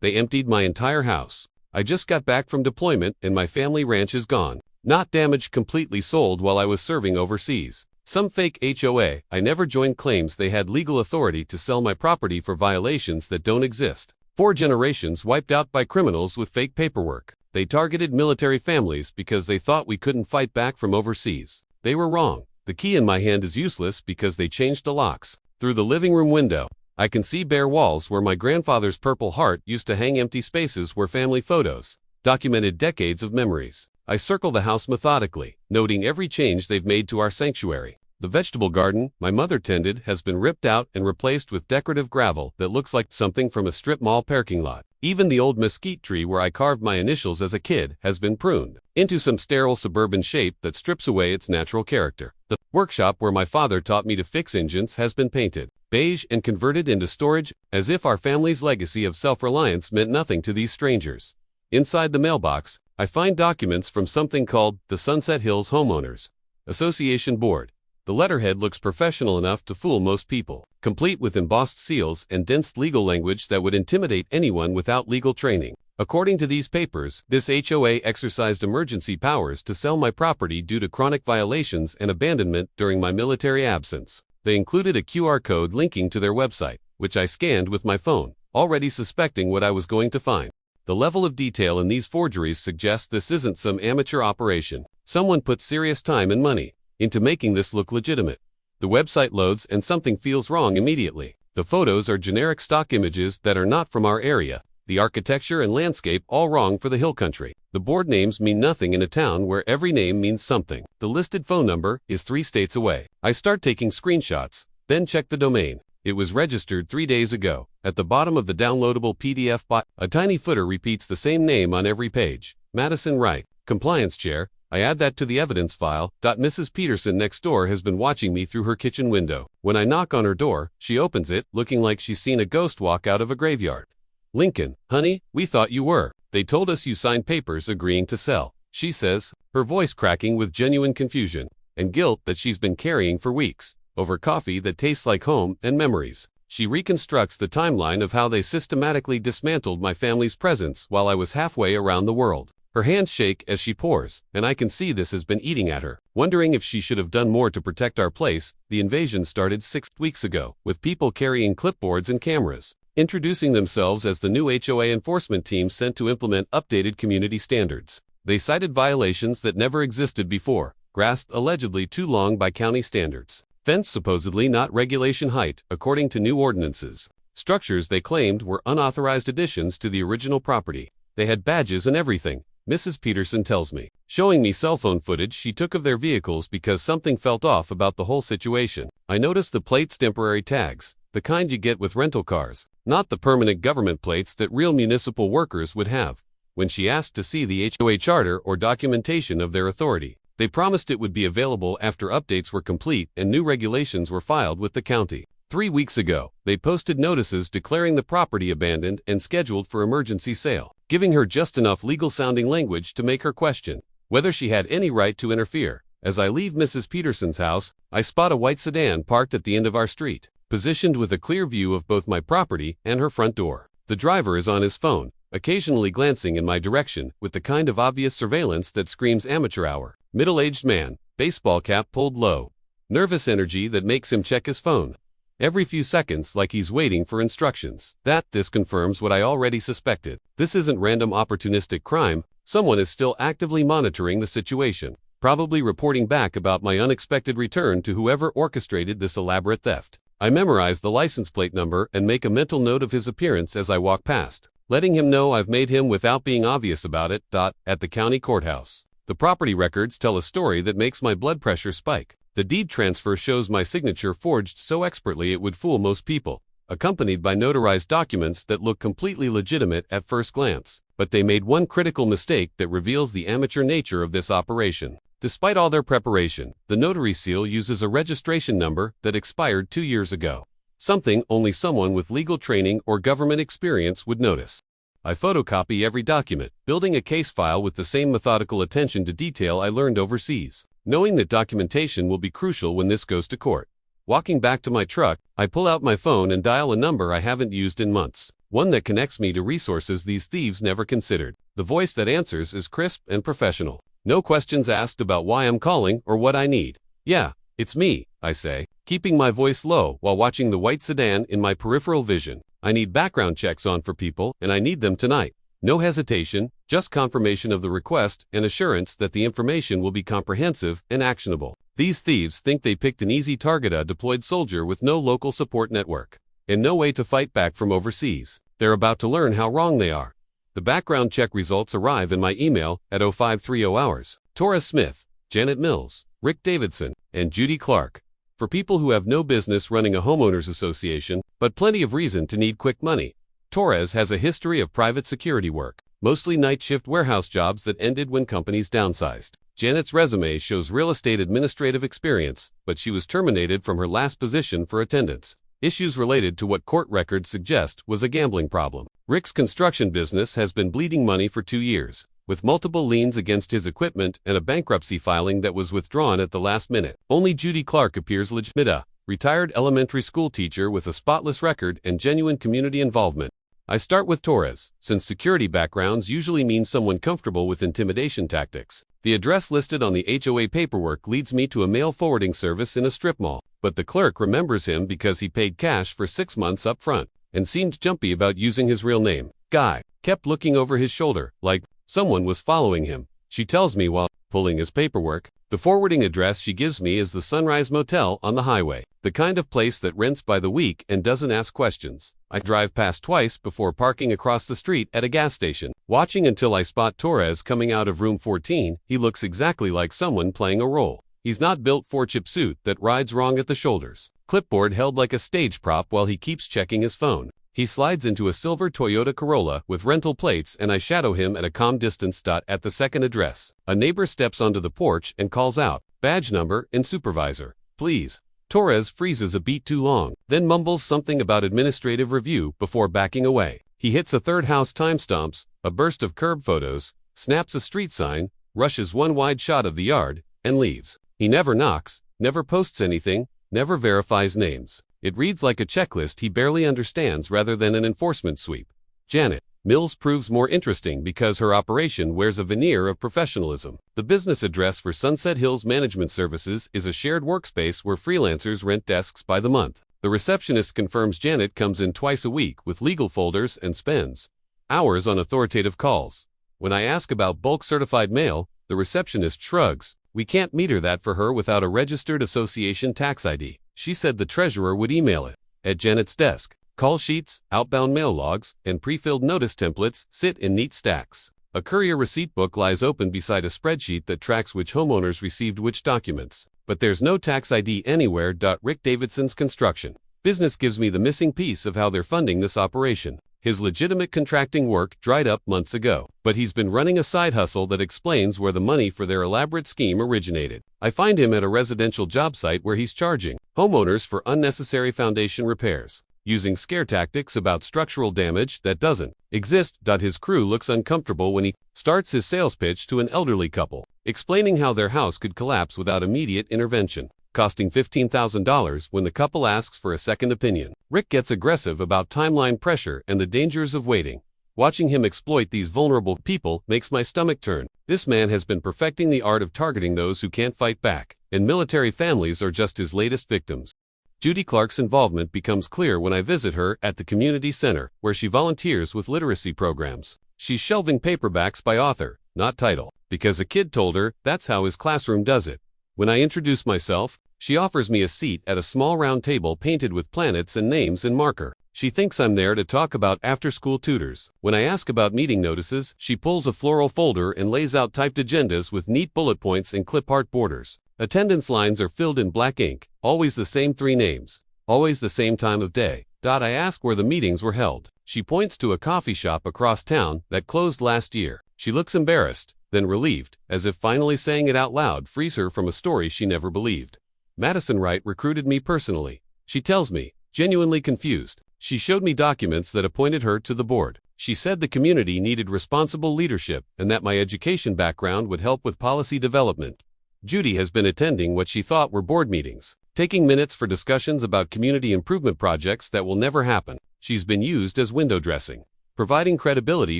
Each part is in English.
They emptied my entire house. I just got back from deployment and my family ranch is gone. Not damaged, completely sold while I was serving overseas. Some fake HOA I never joined claims they had legal authority to sell my property for violations that don't exist. 4 generations wiped out by criminals with fake paperwork. They targeted military families because they thought we couldn't fight back from overseas. They were wrong. The key in my hand is useless because they changed the locks. Through the living room window, I can see bare walls where my grandfather's Purple Heart used to hang, empty spaces where family photos documented decades of memories. I circle the house methodically, noting every change they've made to our sanctuary. The vegetable garden my mother tended has been ripped out and replaced with decorative gravel that looks like something from a strip mall parking lot. Even the old mesquite tree where I carved my initials as a kid has been pruned into some sterile suburban shape that strips away its natural character. The workshop where my father taught me to fix engines has been painted beige and converted into storage, as if our family's legacy of self-reliance meant nothing to these strangers. Inside the mailbox, I find documents from something called the Sunset Hills Homeowners Association Board. The letterhead looks professional enough to fool most people, complete with embossed seals and dense legal language that would intimidate anyone without legal training. According to these papers, this HOA exercised emergency powers to sell my property due to chronic violations and abandonment during my military absence. They included a QR code linking to their website, which I scanned with my phone, already suspecting what I was going to find. The level of detail in these forgeries suggests this isn't some amateur operation. Someone put serious time and money into making this look legitimate. The website loads and something feels wrong immediately. The photos are generic stock images that are not from our area. The architecture and landscape all wrong for the hill country. The board names mean nothing in a town where every name means something. The listed phone number is 3 states away. I start taking screenshots, then check the domain. It was registered 3 days ago. At the bottom of the downloadable PDF file, a tiny footer repeats the same name on every page. Madison Wright, compliance chair. I add that to the evidence file. Mrs. Peterson next door has been watching me through her kitchen window. When I knock on her door, she opens it, looking like she's seen a ghost walk out of a graveyard. Lincoln, honey, we thought you were. They told us you signed papers agreeing to sell, she says, her voice cracking with genuine confusion and guilt that she's been carrying for weeks, over coffee that tastes like home and memories. She reconstructs the timeline of how they systematically dismantled my family's presence while I was halfway around the world. Her hands shake as she pours, and I can see this has been eating at her. Wondering if she should have done more to protect our place, the invasion started 6 weeks ago, with people carrying clipboards and cameras, introducing themselves as the new HOA enforcement team sent to implement updated community standards. They cited violations that never existed before, grass allegedly too long by county standards, fence supposedly not regulation height according to new ordinances, structures they claimed were unauthorized additions to the original property. They had badges and everything, Mrs. Peterson tells me, showing me cell phone footage she took of their vehicles because something felt off about the whole situation. I noticed the plates, temporary tags, the kind you get with rental cars, not the permanent government plates that real municipal workers would have. When she asked to see the HOA charter or documentation of their authority, they promised it would be available after updates were complete and new regulations were filed with the county. 3 weeks ago, they posted notices declaring the property abandoned and scheduled for emergency sale, giving her just enough legal-sounding language to make her question whether she had any right to interfere. As I leave Mrs. Peterson's house, I spot a white sedan parked at the end of our street, positioned with a clear view of both my property and her front door. The driver is on his phone, occasionally glancing in my direction with the kind of obvious surveillance that screams amateur hour. Middle-aged man, baseball cap pulled low, nervous energy that makes him check his phone every few seconds like he's waiting for instructions. This confirms what I already suspected. This isn't random opportunistic crime. Someone is still actively monitoring the situation, probably reporting back about my unexpected return to whoever orchestrated this elaborate theft. I memorize the license plate number and make a mental note of his appearance as I walk past, letting him know I've made him without being obvious about it. At the county courthouse, the property records tell a story that makes my blood pressure spike. The deed transfer shows my signature forged so expertly it would fool most people, accompanied by notarized documents that look completely legitimate at first glance. But they made one critical mistake that reveals the amateur nature of this operation. Despite all their preparation, the notary seal uses a registration number that expired 2 years ago, something only someone with legal training or government experience would notice. I photocopy every document, building a case file with the same methodical attention to detail I learned overseas, knowing that documentation will be crucial when this goes to court. Walking back to my truck, I pull out my phone and dial a number I haven't used in months. one that connects me to resources these thieves never considered. The voice that answers is crisp and professional. No questions asked about why I'm calling or what I need. "Yeah, it's me," I say, keeping my voice low while watching the white sedan in my peripheral vision. "I need background checks on for people, and I need them tonight." No hesitation, just confirmation of the request and assurance that the information will be comprehensive and actionable. These thieves think they picked an easy target, a deployed soldier with no local support network and no way to fight back from overseas. They're about to learn how wrong they are. The background check results arrive in my email at 0530 hours. Torres Smith, Janet Mills, Rick Davidson, and Judy Clark. For people who have no business running a homeowners association, but plenty of reason to need quick money. Torres has a history of private security work, mostly night shift warehouse jobs that ended when companies downsized. Janet's resume shows real estate administrative experience, but she was terminated from her last position for attendance. Issues related to what court records suggest was a gambling problem. Rick's construction business has been bleeding money for 2 years, with multiple liens against his equipment and a bankruptcy filing that was withdrawn at the last minute. Only Judy Clark appears legitimate, retired elementary school teacher with a spotless record and genuine community involvement. I start with Torres, since security backgrounds usually mean someone comfortable with intimidation tactics. The address listed on the HOA paperwork leads me to a mail forwarding service in a strip mall, but the clerk remembers him because he paid cash for 6 months up front and seemed jumpy about using his real name. Guy kept looking over his shoulder, like someone was following him, she tells me while pulling his paperwork. The forwarding address she gives me is the Sunrise Motel on the highway, the kind of place that rents by the week and doesn't ask questions. I drive past twice before parking across the street at a gas station, watching until I spot Torres coming out of room 14. He looks exactly like someone playing a role. He's not built for a chip suit that rides wrong at the shoulders. Clipboard held like a stage prop while he keeps checking his phone. He slides into a silver Toyota Corolla with rental plates and I shadow him at a calm distance. At the second address, a neighbor steps onto the porch and calls out, "Badge number and supervisor, please." Torres freezes a beat too long, then mumbles something about administrative review before backing away. He hits a third house timestamps, a burst of curb photos, snaps a street sign, rushes one wide shot of the yard, and leaves. He never knocks, never posts anything, never verifies names. It reads like a checklist he barely understands rather than an enforcement sweep. Janet Mills proves more interesting because her operation wears a veneer of professionalism. The business address for Sunset Hills Management Services is a shared workspace where freelancers rent desks by the month. The receptionist confirms Janet comes in twice a week with legal folders and spends hours on authoritative calls. When I ask about bulk certified mail, the receptionist shrugs. We can't meter that for her without a registered association tax ID. She said the treasurer would email it. At Janet's desk, call sheets, outbound mail logs, and pre-filled notice templates sit in neat stacks. A courier receipt book lies open beside a spreadsheet that tracks which homeowners received which documents. But there's no tax ID anywhere. Rick Davidson's construction business gives me the missing piece of how they're funding this operation. His legitimate contracting work dried up months ago, but he's been running a side hustle that explains where the money for their elaborate scheme originated. I find him at a residential job site where he's charging homeowners for unnecessary foundation repairs, using scare tactics about structural damage that doesn't exist. His crew looks uncomfortable when he starts his sales pitch to an elderly couple, explaining how their house could collapse without immediate intervention, costing $15,000 when the couple asks for a second opinion. Rick gets aggressive about timeline pressure and the dangers of waiting. Watching him exploit these vulnerable people makes my stomach turn. This man has been perfecting the art of targeting those who can't fight back, and military families are just his latest victims. Judy Clark's involvement becomes clear when I visit her at the community center, where she volunteers with literacy programs. She's shelving paperbacks by author, not title, because a kid told her that's how his classroom does it. When I introduce myself, she offers me a seat at a small round table painted with planets and names in marker. She thinks I'm there to talk about after-school tutors. When I ask about meeting notices, she pulls a floral folder and lays out typed agendas with neat bullet points and clip art borders. Attendance lines are filled in black ink, always the same 3 names, always the same time of day. I ask where the meetings were held. She points to a coffee shop across town that closed last year. She looks embarrassed, then relieved, as if finally saying it out loud frees her from a story she never believed. Madison Wright recruited me personally, she tells me, genuinely confused. She showed me documents that appointed her to the board. She said the community needed responsible leadership and that my education background would help with policy development. Judy has been attending what she thought were board meetings, taking minutes for discussions about community improvement projects that will never happen. she's been used as window dressing. Providing credibility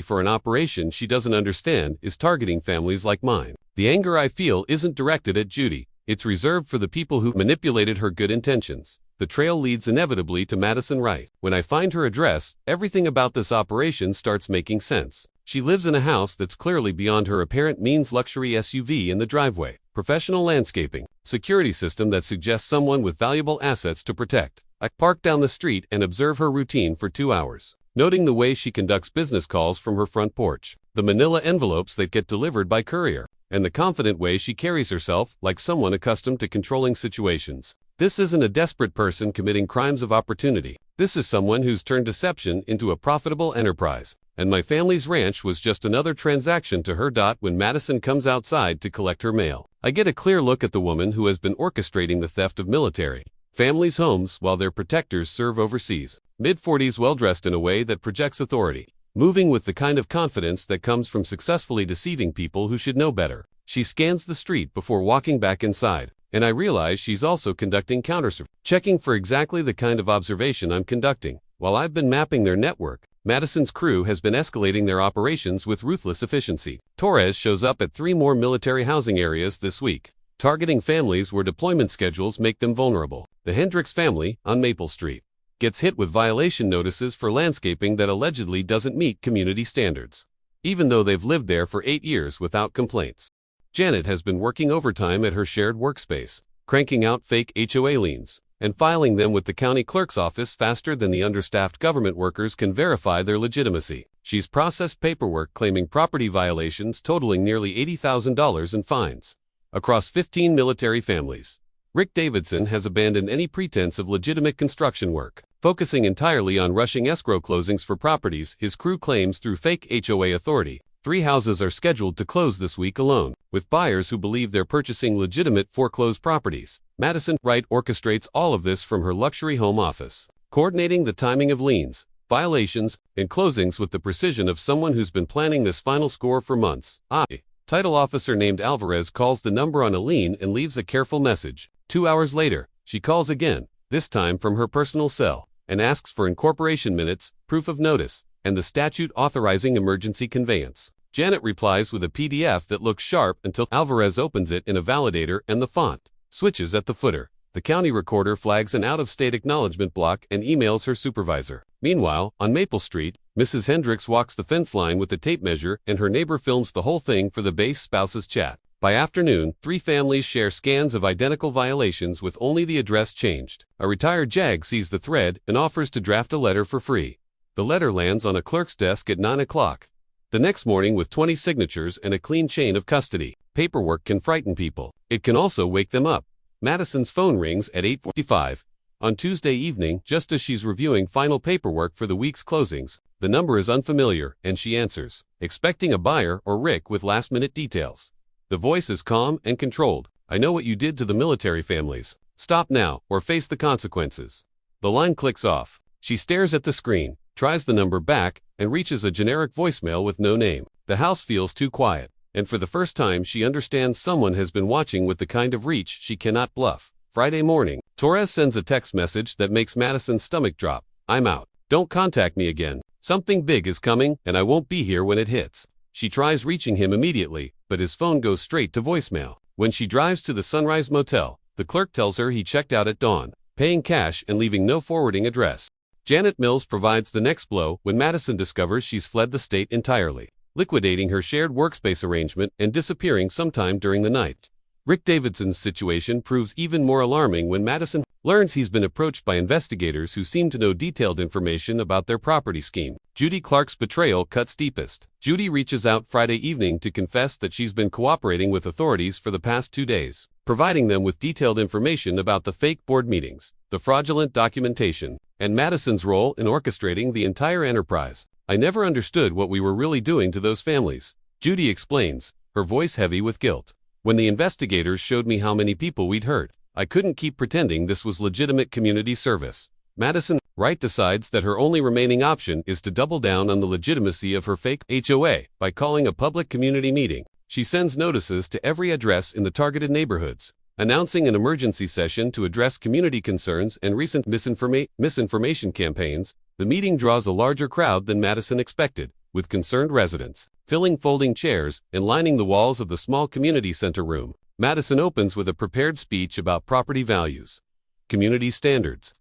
for an operation she doesn't understand is targeting families like mine. The anger I feel isn't directed at Judy. It's reserved for the people who manipulated her good intentions. The trail leads inevitably to Madison Wright. When I find her address, everything about this operation starts making sense. She lives in a house that's clearly beyond her apparent means. Luxury SUV in the driveway, professional landscaping, security system that suggests someone with valuable assets to protect. I park down the street and observe her routine for 2 hours, noting the way she conducts business calls from her front porch, the manila envelopes that get delivered by courier, and the confident way she carries herself like someone accustomed to controlling situations. This isn't a desperate person committing crimes of opportunity. This is someone who's turned deception into a profitable enterprise. And my family's ranch was just another transaction to her. When Madison comes outside to collect her mail, I get a clear look at the woman who has been orchestrating the theft of military families' homes while their protectors serve overseas. Mid-40s, well-dressed in a way that projects authority, moving with the kind of confidence that comes from successfully deceiving people who should know better. She scans the street before walking back inside, and I realize she's also conducting countersurveillance, checking for exactly the kind of observation I'm conducting. While I've been mapping their network, Madison's crew has been escalating their operations with ruthless efficiency. Torres shows up at 3 more military housing areas this week, targeting families where deployment schedules make them vulnerable. The Hendricks family, on Maple Street, gets hit with violation notices for landscaping that allegedly doesn't meet community standards, even though they've lived there for 8 years without complaints. Janet has been working overtime at her shared workspace, cranking out fake HOA liens and filing them with the county clerk's office faster than the understaffed government workers can verify their legitimacy. She's processed paperwork claiming property violations totaling nearly $80,000 in fines across 15 military families. Rick Davidson has abandoned any pretense of legitimate construction work, focusing entirely on rushing escrow closings for properties his crew claims through fake HOA authority. 3 houses are scheduled to close this week alone, with buyers who believe they're purchasing legitimate foreclosed properties. Madison Wright orchestrates all of this from her luxury home office, coordinating the timing of liens, violations, and closings with the precision of someone who's been planning this final score for months. Title officer named Alvarez calls the number on a lien and leaves a careful message. 2 hours later, she calls again, this time from her personal cell, and asks for incorporation minutes, proof of notice, and the statute authorizing emergency conveyance. Janet replies with a PDF that looks sharp until Alvarez opens it in a validator and the font switches at the footer. The county recorder flags an out-of-state acknowledgement block and emails her supervisor. Meanwhile, on Maple Street, Mrs. Hendricks walks the fence line with a tape measure and her neighbor films the whole thing for the base spouse's chat. By afternoon, 3 families share scans of identical violations with only the address changed. A retired JAG sees the thread and offers to draft a letter for free. The letter lands on a clerk's desk at 9 o'clock. The next morning with 20 signatures and a clean chain of custody. Paperwork can frighten people. It can also wake them up. Madison's phone rings at 8:45. On Tuesday evening, just as she's reviewing final paperwork for the week's closings, the number is unfamiliar and she answers, expecting a buyer or Rick with last-minute details. The voice is calm and controlled. I know what you did to the military families. Stop now or face the consequences. The line clicks off. She stares at the screen, tries the number back, and reaches a generic voicemail with no name. The house feels too quiet, and for the first time she understands someone has been watching with the kind of reach she cannot bluff. Friday morning, Torres sends a text message that makes Madison's stomach drop. I'm out. Don't contact me again. Something big is coming, and I won't be here when it hits. She tries reaching him immediately, but his phone goes straight to voicemail. When she drives to the Sunrise Motel, the clerk tells her he checked out at dawn, paying cash and leaving no forwarding address. Janet Mills provides the next blow when Madison discovers she's fled the state entirely, liquidating her shared workspace arrangement and disappearing sometime during the night. Rick Davidson's situation proves even more alarming when Madison learns he's been approached by investigators who seem to know detailed information about their property scheme. Judy Clark's betrayal cuts deepest. Judy reaches out Friday evening to confess that she's been cooperating with authorities for the past 2 days, providing them with detailed information about the fake board meetings, the fraudulent documentation, and Madison's role in orchestrating the entire enterprise. I never understood what we were really doing to those families, Judy explains, her voice heavy with guilt. When the investigators showed me how many people we'd hurt, I couldn't keep pretending this was legitimate community service. Madison Wright decides that her only remaining option is to double down on the legitimacy of her fake HOA by calling a public community meeting. She sends notices to every address in the targeted neighborhoods, announcing an emergency session to address community concerns and recent misinformation campaigns. The meeting draws a larger crowd than Madison expected, with concerned residents filling folding chairs and lining the walls of the small community center room. Madison opens with a prepared speech about property values, community standards,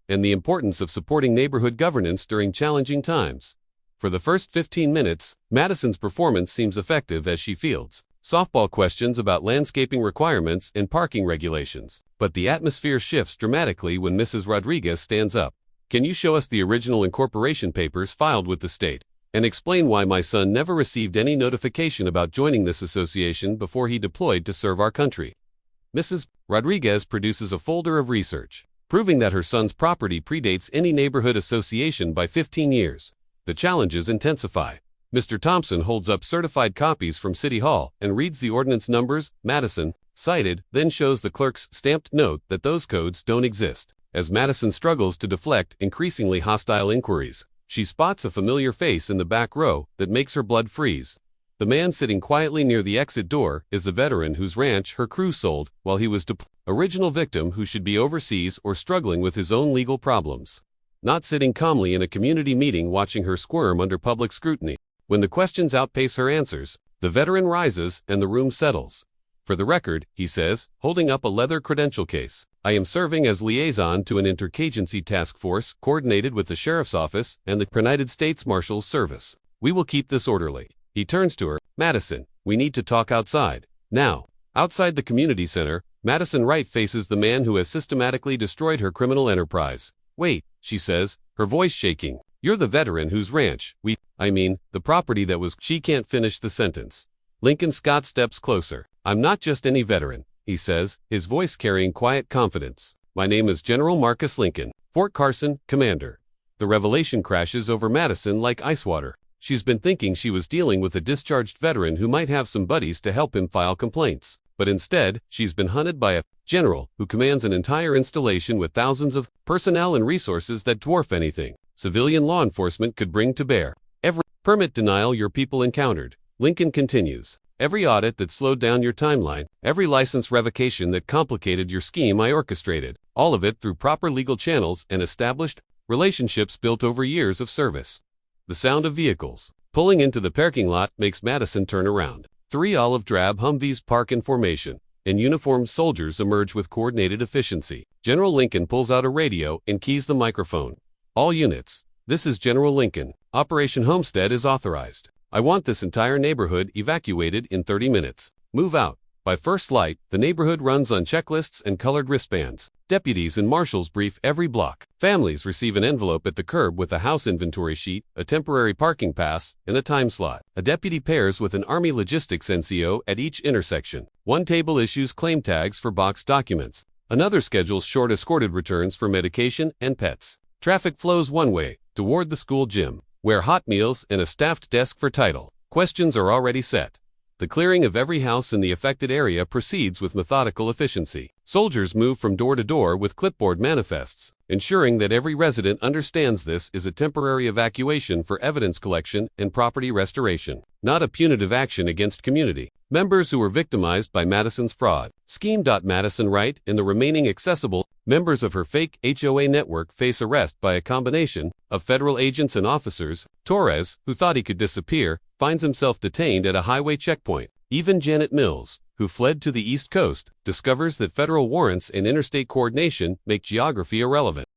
and the importance of supporting neighborhood governance during challenging times. For the first 15 minutes, Madison's performance seems effective as she fields softball questions about landscaping requirements and parking regulations. But the atmosphere shifts dramatically when Mrs. Rodriguez stands up. "Can you show us the original incorporation papers filed with the state, and explain why my son never received any notification about joining this association before he deployed to serve our country?" Mrs. Rodriguez produces a folder of research, proving that her son's property predates any neighborhood association by 15 years. The challenges intensify. Mr. Thompson holds up certified copies from City Hall and reads the ordinance numbers. Madison, cited, then shows the clerk's stamped note that those codes don't exist. As Madison struggles to deflect increasingly hostile inquiries, she spots a familiar face in the back row that makes her blood freeze. The man sitting quietly near the exit door is the veteran whose ranch her crew sold while he was deployed. Original victim who should be overseas or struggling with his own legal problems, not sitting calmly in a community meeting watching her squirm under public scrutiny. When the questions outpace her answers, the veteran rises and the room settles. "For the record," he says, holding up a leather credential case, "I am serving as liaison to an interagency task force coordinated with the Sheriff's Office and the United States Marshal's Service. We will keep this orderly." He turns to her. "Madison, we need to talk outside. Now." Outside the community center, Madison Wright faces the man who has systematically destroyed her criminal enterprise. "Wait," she says, her voice shaking. "You're the veteran whose ranch the property that was—" She can't finish the sentence. Lincoln Scott steps closer. "I'm not just any veteran," he says, his voice carrying quiet confidence. "My name is General Marcus Lincoln, Fort Carson, Commander." The revelation crashes over Madison like ice water. She's been thinking she was dealing with a discharged veteran who might have some buddies to help him file complaints. But instead, she's been hunted by a general who commands an entire installation with thousands of personnel and resources that dwarf anything civilian law enforcement could bring to bear. Every permit denial your people encountered, Lincoln continues. Every audit that slowed down your timeline, every license revocation that complicated your scheme I orchestrated, all of it through proper legal channels and established relationships built over years of service. The sound of vehicles pulling into the parking lot makes Madison turn around. 3 olive drab Humvees park in formation, and uniformed soldiers emerge with coordinated efficiency. General Lincoln pulls out a radio and keys the microphone. "All units, this is General Lincoln. Operation Homestead is authorized. I want this entire neighborhood evacuated in 30 minutes. Move out." By first light, the neighborhood runs on checklists and colored wristbands. Deputies and marshals brief every block. Families receive an envelope at the curb with a house inventory sheet, a temporary parking pass, and a time slot. A deputy pairs with an Army Logistics NCO at each intersection. One table issues claim tags for boxed documents. Another schedules short escorted returns for medication and pets. Traffic flows one way, toward the school gym, where hot meals and a staffed desk for title questions are already set. The clearing of every house in the affected area proceeds with methodical efficiency. Soldiers move from door to door with clipboard manifests, ensuring that every resident understands this is a temporary evacuation for evidence collection and property restoration, not a punitive action against community members who were victimized by Madison's fraud scheme. Madison Wright and the remaining accessible members of her fake HOA network face arrest by a combination of federal agents and officers. Torres, who thought he could disappear, finds himself detained at a highway checkpoint. Even Janet Mills, who fled to the East Coast, discovers that federal warrants and interstate coordination make geography irrelevant.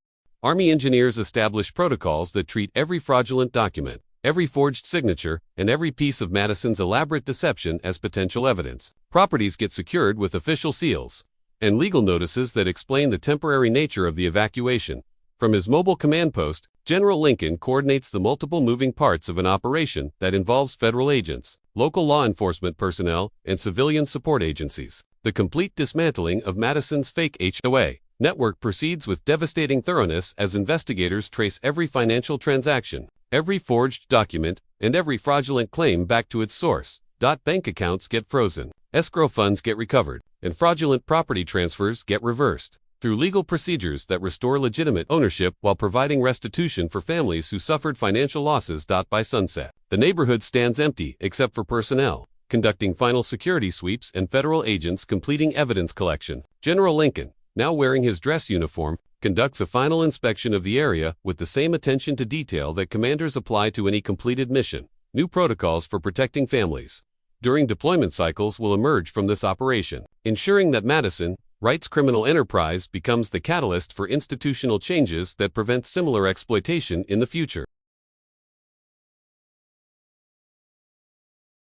Army engineers establish protocols that treat every fraudulent document, every forged signature, and every piece of Madison's elaborate deception as potential evidence. Properties get secured with official seals and legal notices that explain the temporary nature of the evacuation. From his mobile command post, General Lincoln coordinates the multiple moving parts of an operation that involves federal agents, local law enforcement personnel, and civilian support agencies. The complete dismantling of Madison's fake HOA network proceeds with devastating thoroughness as investigators trace every financial transaction, every forged document, and every fraudulent claim back to its source. Bank accounts get frozen, escrow funds get recovered, and fraudulent property transfers get reversed through legal procedures that restore legitimate ownership while providing restitution for families who suffered financial losses. By sunset, the neighborhood stands empty except for personnel conducting final security sweeps and federal agents completing evidence collection. General Lincoln, now wearing his dress uniform, conducts a final inspection of the area with the same attention to detail that commanders apply to any completed mission. New protocols for protecting families during deployment cycles will emerge from this operation, ensuring that Madison, Wright's criminal enterprise becomes the catalyst for institutional changes that prevent similar exploitation in the future.